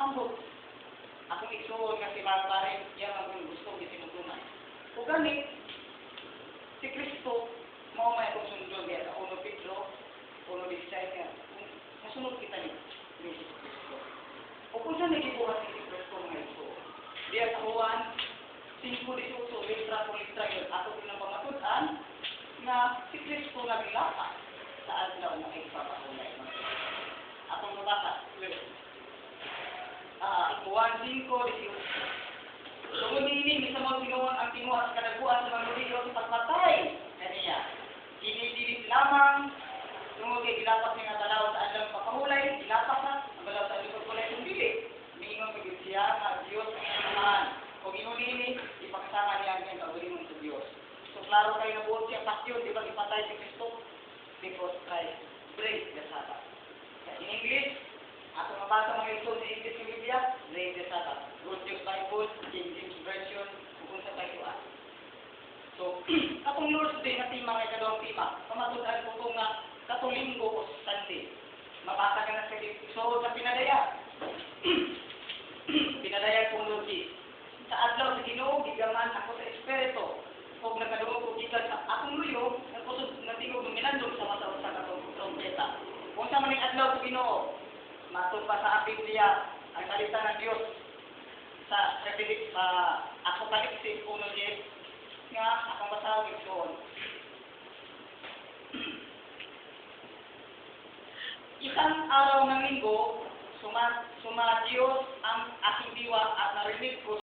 ambot. Akong igsuon nga si Marpare, yan ang gusto ni sinutunan. O ganit, si Kristo, mao may akong sundon niya sa 1 Pedro, 1:16 nga. Masunod kita ni Kristo. O kung saan nagibuhat ni Kristo mga ito, diya sa Juan 5:18, letra po letra yun, ako pinapamatutan na si Kristo naglapa sa adlaw na ipapahulay. Akong mabasa, Juan 5:18. Tungod ini, misa mo sinuwan ang timuha sa kadaguan sa mga luliyo sa pagmatay kaniya. Dili lamang, tungod kay gilapak niya nga tanaw sa adlaw papahulay, gilapak na, ang balaw sa adlaw papahulay kung dili. Mingon pag siya nga Diyos ang samahan. Kung ingon ini, ipakasama niya ang kauliman sa Diyos. So klaro kayo na buot siya pasyon, di ba ipatay si Kristo? Because Christ break the Sabbath. In English, ako mabasa mga ito sa English ng Biblia, break the Sabbath. Good News Bible, King James Version, kung sa tayo. So, katong Lord's Day na tima, may kadawang tima, pamatudan ko kung katong linggo o Sunday. Mabasa ka na sa so sa pinadaya. Pinadaya kong Lord Jesus. Sa adlaw sa Ginoo, gigaman ako sa Espiritu. Kung nagkadugo ko gikan sa akong luyo, natingog ng minandong sa mata sa katong trompeta. Kung sa maning adlaw sa Ginoo, matod pa sa Biblia ang salita ng Diyos sa Apokalipsis 1:10 nga akong basahon doon. Isang araw ng linggo, suma Diyos ang aking diwa at narinig ko